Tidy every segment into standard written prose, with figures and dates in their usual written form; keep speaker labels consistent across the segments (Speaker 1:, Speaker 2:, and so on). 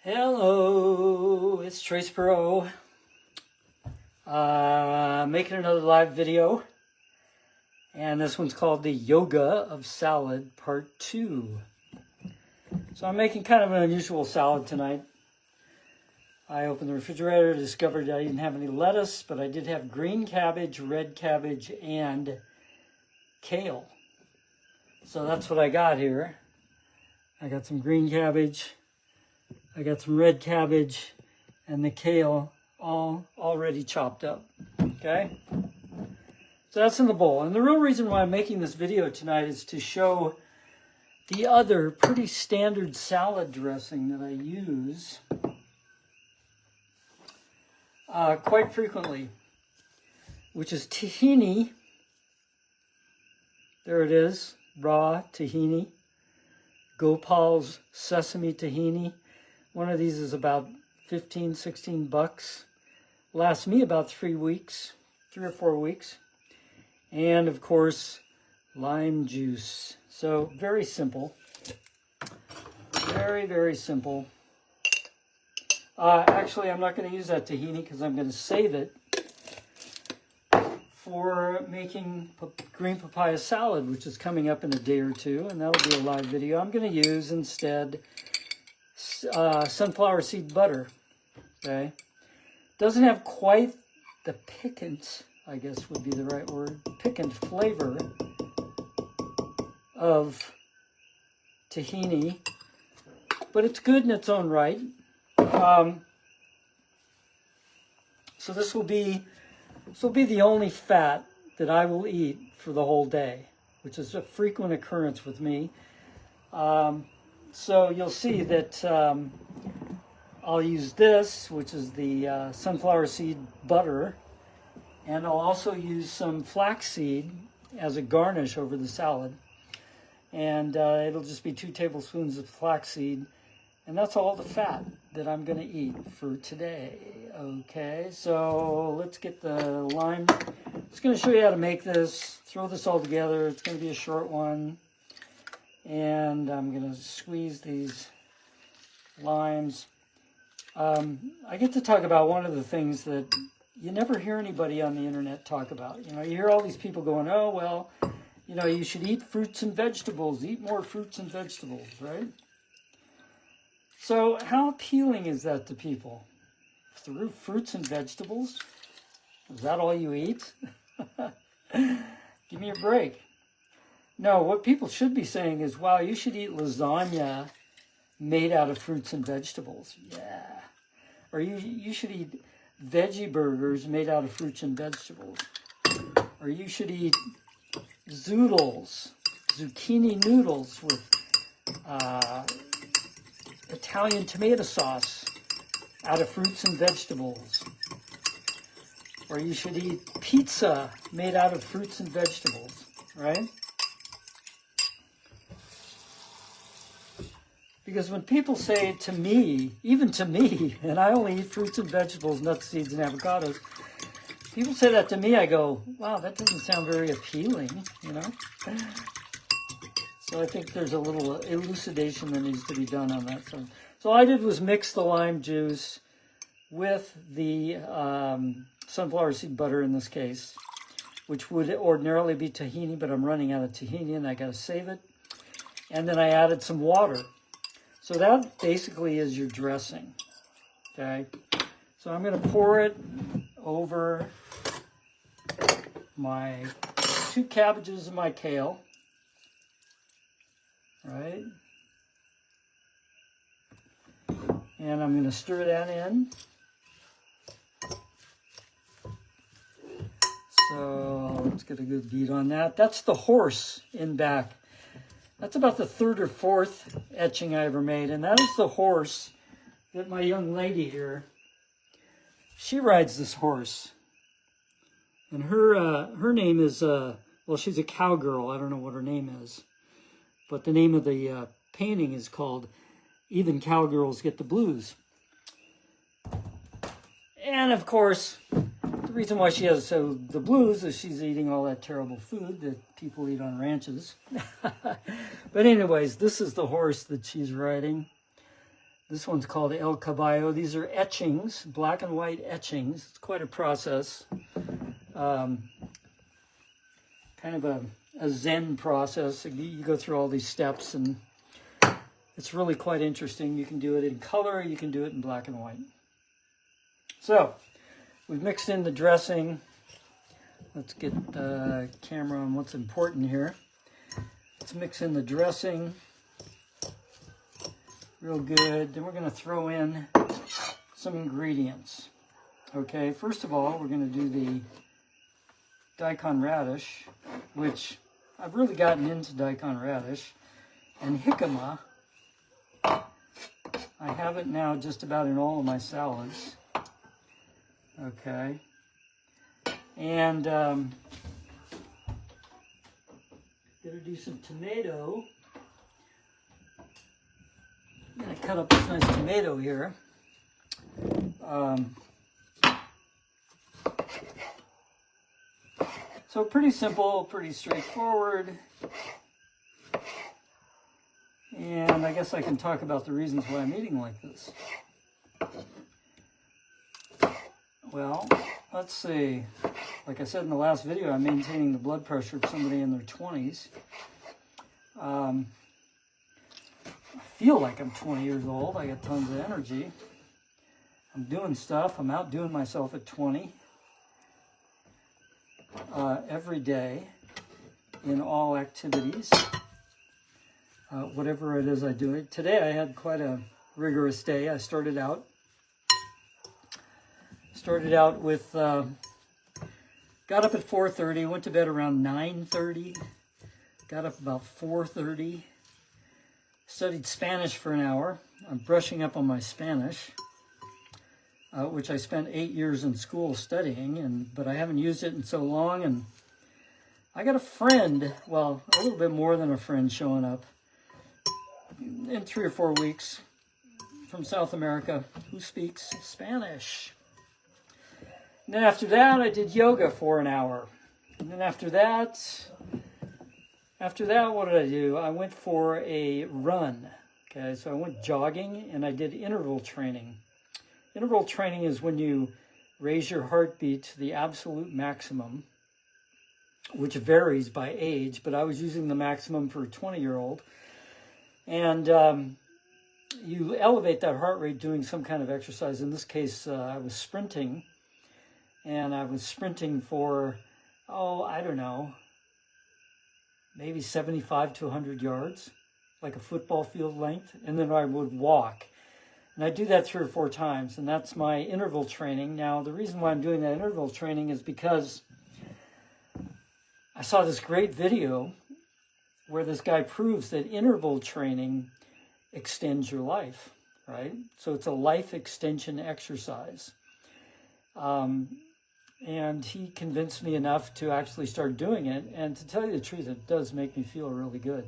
Speaker 1: Hello, it's Trace Pro, making another live video, and this one's called the Yoga of Salad Part 2. So I'm making kind of an unusual salad tonight. I opened the refrigerator, discovered I didn't have any lettuce, but I did have green cabbage, red cabbage, and kale. So that's what I got here. I got some green cabbage, I got some red cabbage, and the kale all already chopped up, okay? So that's in the bowl. And the real reason why I'm making this video tonight is to show the other pretty standard salad dressing that I use quite frequently, which is tahini. There it is, raw tahini. Gopal's sesame tahini. One of these is about 15, 16 bucks. Lasts me about 3 weeks, 3 or 4 weeks. And of course, lime juice. So very simple. Very, very simple. Actually, I'm not going to use that tahini because I'm going to save it for making green papaya salad, which is coming up in a day or two, and that'll be a live video. I'm going to use instead sunflower seed butter. Okay, doesn't have quite the piquant, I guess would be the right word, piquant flavor of tahini, but it's good in its own right. So this will be the only fat that I will eat for the whole day, which is a frequent occurrence with me. So you'll see that I'll use this, which is the sunflower seed butter, and I'll also use some flaxseed as a garnish over the salad. And it'll just be 2 tablespoons of flaxseed, and that's all the fat that I'm going to eat for today. Okay, so let's get the lime. I'm just going to show you how to make this, throw this all together. It's going to be a short one. And I'm going to squeeze these limes. I get to talk about one of the things that you never hear anybody on the internet talk about. You know, you hear all these people going, oh, well, you know, you should eat fruits and vegetables. Eat more fruits and vegetables, right? So how appealing is that to people? Through fruits and vegetables? Is that all you eat? Give me a break. No, what people should be saying is, wow, you should eat lasagna made out of fruits and vegetables. Yeah. Or you should eat veggie burgers made out of fruits and vegetables. Or you should eat zoodles, zucchini noodles with Italian tomato sauce out of fruits and vegetables. Or you should eat pizza made out of fruits and vegetables, right? Because when people say to me, even to me, and I only eat fruits and vegetables, nuts, seeds, and avocados, people say that to me, I go, wow, that doesn't sound very appealing, you know? So I think there's a little elucidation that needs to be done on that. So all I did was mix the lime juice with the sunflower seed butter in this case, which would ordinarily be tahini, but I'm running out of tahini and I got to save it. And then I added some water. So that basically is your dressing, okay? So I'm going to pour it over my 2 cabbages and my kale, right? And I'm going to stir that in. So let's get a good beat on that. That's the horse in back. That's about the 3rd or 4th etching I ever made, and that is the horse that my young lady here, she rides this horse. And her name is, well, she's a cowgirl. I don't know what her name is. But the name of the painting is called Even Cowgirls Get the Blues. And, of course, the reason why she has the blues is she's eating all that terrible food that people eat on ranches. But anyways, this is the horse that she's riding. This one's called El Caballo. These are etchings, black and white etchings. It's quite a process. Kind of a Zen process. You go through all these steps, and it's really quite interesting. You can do it in color, you can do it in black and white. So, we've mixed in the dressing. Let's get the camera on what's important here. Let's mix in the dressing real good. Then we're going to throw in some ingredients. Okay, first of all, we're going to do the daikon radish, which I've really gotten into daikon radish, and jicama. I have it now just about in all of my salads. Okay, and gonna do some tomato. I'm gonna cut up this nice tomato here. So pretty simple, pretty straightforward. And I guess I can talk about the reasons why I'm eating like this. Well, let's see. Like I said in the last video, I'm maintaining the blood pressure of somebody in their 20s. I feel like I'm 20 years old. I got tons of energy. I'm doing stuff. I'm outdoing myself at 20 every day in all activities. Whatever it is I do. Today I had quite a rigorous day. I started out with, got up at 4:30, went to bed around 9:30, got up about 4:30, studied Spanish for an hour. I'm brushing up on my Spanish, which I spent 8 years in school studying, but I haven't used it in so long, and I got a friend, well, a little bit more than a friend showing up in 3 or 4 weeks from South America who speaks Spanish. And then after that, I did yoga for an hour. And then after that, what did I do? I went for a run. Okay, so I went jogging and I did interval training. Interval training is when you raise your heartbeat to the absolute maximum, which varies by age, but I was using the maximum for a 20-year-old. And you elevate that heart rate doing some kind of exercise. In this case, I was sprinting. And I was sprinting for, I don't know, maybe 75 to 100 yards, like a football field length. And then I would walk. And I do that 3 or 4 times. And that's my interval training. Now, the reason why I'm doing that interval training is because I saw this great video where this guy proves that interval training extends your life, right? So it's a life extension exercise. And he convinced me enough to actually start doing it. And to tell you the truth, it does make me feel really good.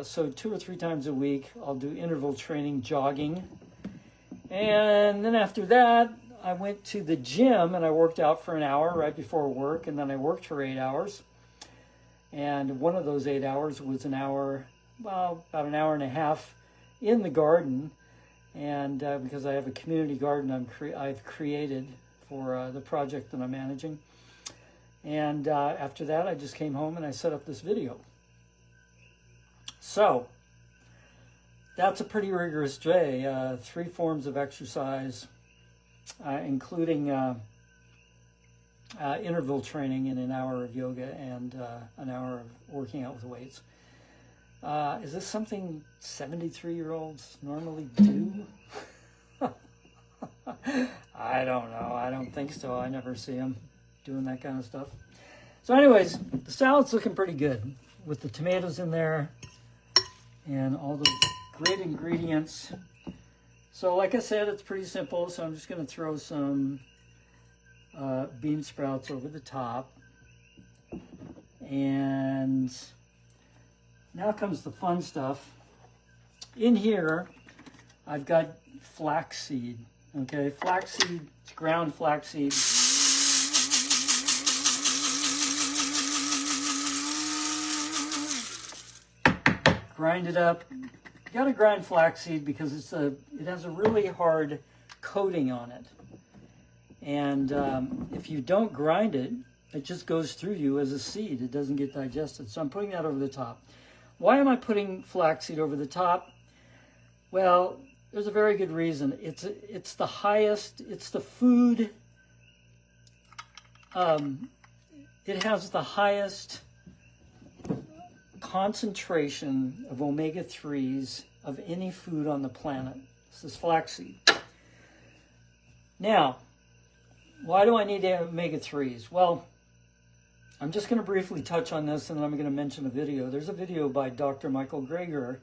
Speaker 1: So 2 or 3 times a week, I'll do interval training, jogging. And then after that, I went to the gym and I worked out for an hour right before work. And then I worked for 8 hours. And one of those 8 hours was an hour, well, about an hour and a half in the garden. And because I have a community garden I've created for the project that I'm managing. And after that, I just came home and I set up this video. So, that's a pretty rigorous day. 3 forms of exercise, including interval training and an hour of yoga and an hour of working out with weights. Is this something 73-year-olds normally do? I don't know. I don't think so. I never see them doing that kind of stuff. So anyways, the salad's looking pretty good with the tomatoes in there and all the great ingredients. So like I said, it's pretty simple. So I'm just going to throw some bean sprouts over the top. And now comes the fun stuff. In here, I've got flaxseed. Okay, flaxseed, ground flaxseed. Grind it up, got to grind flaxseed because it has a really hard coating on it. And if you don't grind it, it just goes through you as a seed. It doesn't get digested. So I'm putting that over the top. Why am I putting flaxseed over the top? Well, there's a very good reason. It's the highest, it's the food, it has the highest concentration of omega-3s of any food on the planet. This is flaxseed. Now, why do I need omega-3s? Well, I'm just going to briefly touch on this, and then I'm going to mention a video. There's a video by Dr. Michael Gregor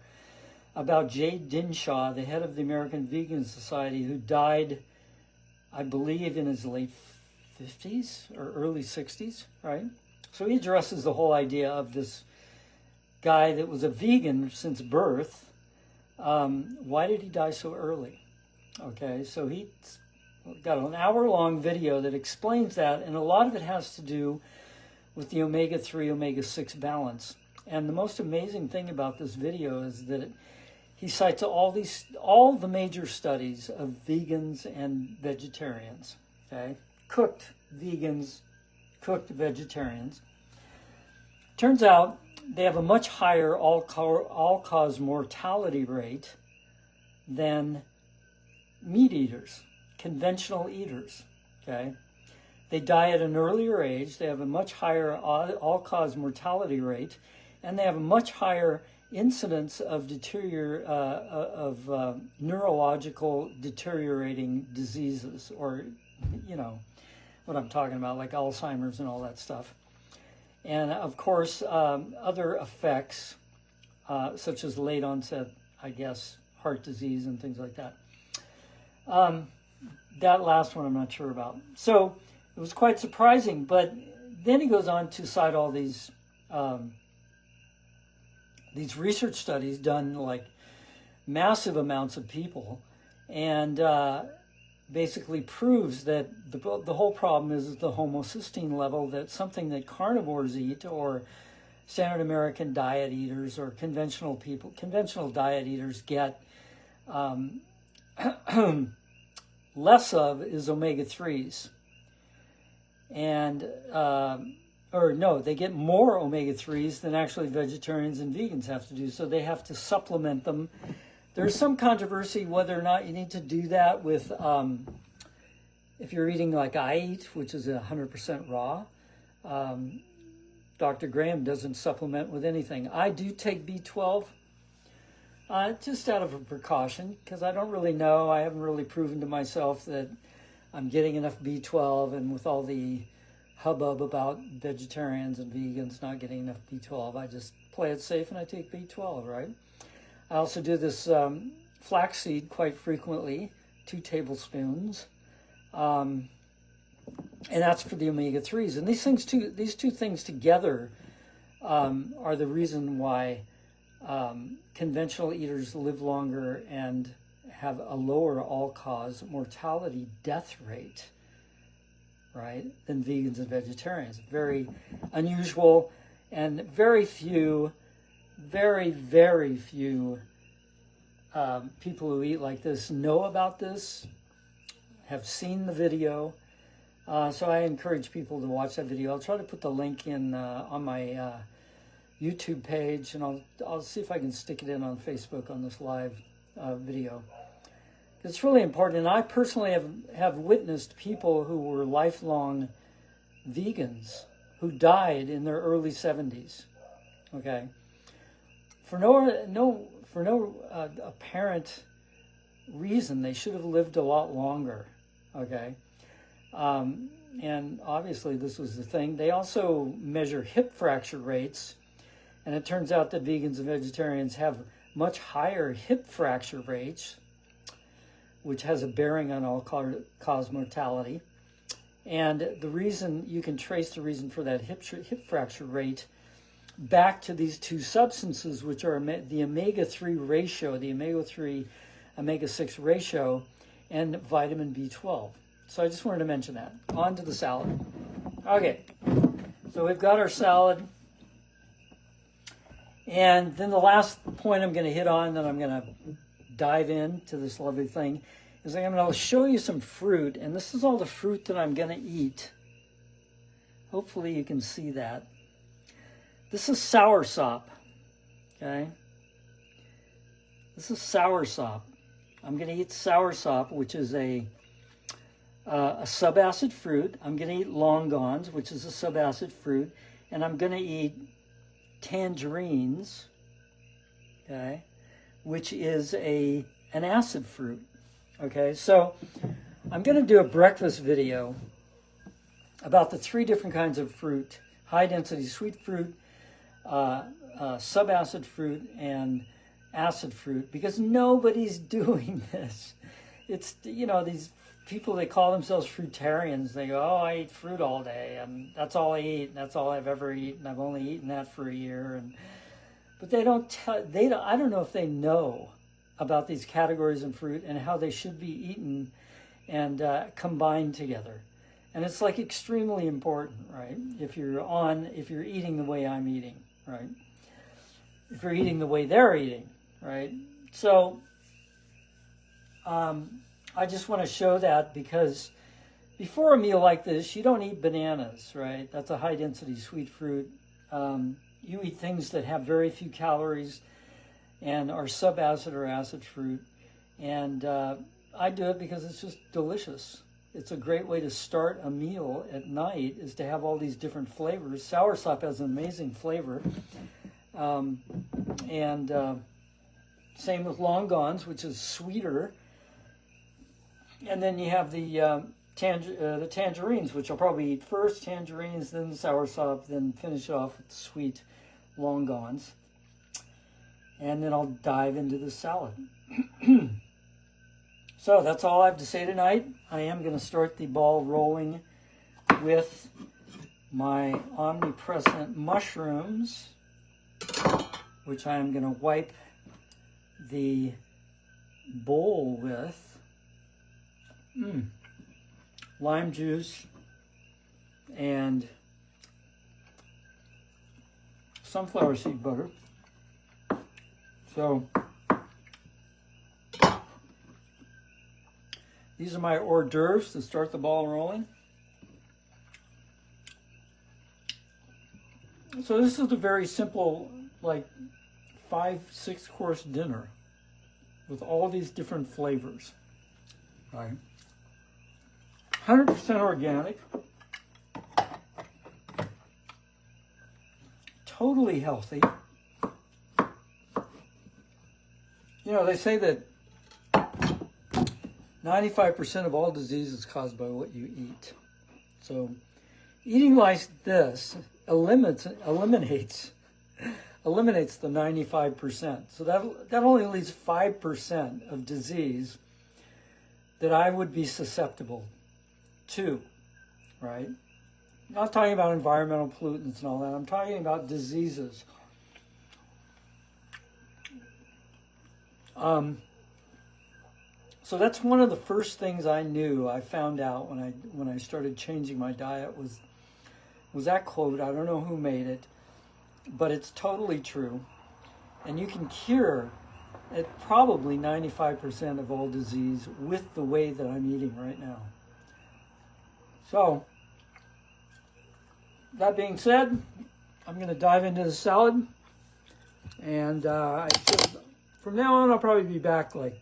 Speaker 1: about Jade Dinshaw, the head of the American Vegan Society, who died, I believe, in his late 50s or early 60s, right? So he addresses the whole idea of this guy that was a vegan since birth. Why did he die so early? Okay, so he got an hour-long video that explains that, and a lot of it has to do with the omega-3, omega-6 balance. And the most amazing thing about this video is that he cites all the major studies of vegans and vegetarians, okay? Cooked vegans, cooked vegetarians. Turns out they have a much higher all-cause mortality rate than meat eaters, conventional eaters, okay? They die at an earlier age, they have a much higher all-cause mortality rate, and they have a much higher incidence of neurological deteriorating diseases, or, you know, what I'm talking about, like Alzheimer's and all that stuff. And of course, other effects, such as late onset, I guess, heart disease and things like that. That last one I'm not sure about. So it was quite surprising, but then he goes on to cite all these research studies done like massive amounts of people, and basically proves that the whole problem is the homocysteine level, that's something that carnivores eat, or standard American diet eaters, or conventional diet eaters get less of, is omega-3s. And, or no, they get more omega-3s than actually vegetarians and vegans have to do, so they have to supplement them. There's some controversy whether or not you need to do that with, if you're eating like I eat, which is 100% raw. Dr. Graham doesn't supplement with anything. I do take B12, just out of a precaution, because I don't really know. I haven't really proven to myself that I'm getting enough B12, and with all the hubbub about vegetarians and vegans not getting enough B12, I just play it safe and I take B12, right? I also do this flaxseed quite frequently, 2 tablespoons, and that's for the omega-3s. And these two things together are the reason why conventional eaters live longer and have a lower all-cause mortality death rate, right, than vegans and vegetarians. Very unusual, and very few, very few people who eat like this know about this, have seen the video. So I encourage people to watch that video. I'll try to put the link in on my YouTube page, and I'll see if I can stick it in on Facebook on this live video. It's really important, and I personally have witnessed people who were lifelong vegans who died in their early 70s. Okay, for no apparent reason. They should have lived a lot longer. Okay, and obviously this was the thing. They also measure hip fracture rates, and it turns out that vegans and vegetarians have much higher hip fracture rates, which has a bearing on all-cause mortality. And the reason, you can trace the reason for that hip fracture rate back to these 2 substances, which are the omega-3 ratio, the omega-3, omega-6 ratio, and vitamin B12. So I just wanted to mention that. On to the salad. Okay, so we've got our salad. And then the last point I'm going to hit on, that I'm going to dive into this lovely thing, is I'm going to show you some fruit. And this is all the fruit that I'm going to eat. Hopefully you can see that. This is soursop. Okay? This is soursop. I'm going to eat soursop, which is a subacid fruit. I'm going to eat longans, which is a subacid fruit. And I'm going to eat tangerines, okay, which is an acid fruit. Okay, so I'm going to do a breakfast video about the 3 different kinds of fruit: high density sweet fruit, subacid fruit, and acid fruit, because nobody's doing this. It's, you know, these people, they call themselves fruitarians. They go, oh, I eat fruit all day, and that's all I eat, and that's all I've ever eaten. I've only eaten that for a year. But they don't tell, I don't know if they know about these categories in fruit and how they should be eaten and combined together. And it's like extremely important, right? If you're eating the way I'm eating, right? If you're eating the way they're eating, right? So, I just want to show that, because before a meal like this, you don't eat bananas, right? That's a high-density sweet fruit. You eat things that have very few calories and are subacid or acid fruit. And I do it because it's just delicious. It's a great way to start a meal at night, is to have all these different flavors. Soursop has an amazing flavor. Same with longans, which is sweeter. And then you have the tangerines, which I'll probably eat first, tangerines, then the soursop, then finish off with the sweet longans. And then I'll dive into the salad. So that's all I have to say tonight. I am going to start the ball rolling with my omnipresent mushrooms, which I am going to wipe the bowl with lime juice and sunflower seed butter. So these are my hors d'oeuvres to start the ball rolling. So this is a very simple, like 5-6 course dinner with all these different flavors, right? 100% organic, totally healthy. You know, they say that 95% of all disease is caused by what you eat. So eating like this eliminates the 95%. So that only leaves 5% of disease that I would be susceptible to, right? I'm not talking about environmental pollutants and all that. I'm talking about diseases. So that's one of the first things I found out when I started changing my diet was that quote. I don't know who made it, but it's totally true. And you can cure at probably 95% of all disease with the way that I'm eating right now. So, that being said, I'm going to dive into the salad. And from now on, I'll probably be back like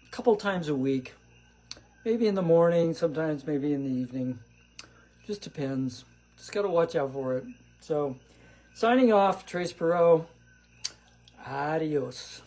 Speaker 1: a couple times a week. Maybe in the morning, sometimes maybe in the evening. Just depends. Just got to watch out for it. So, signing off, Trace Perot. Adios.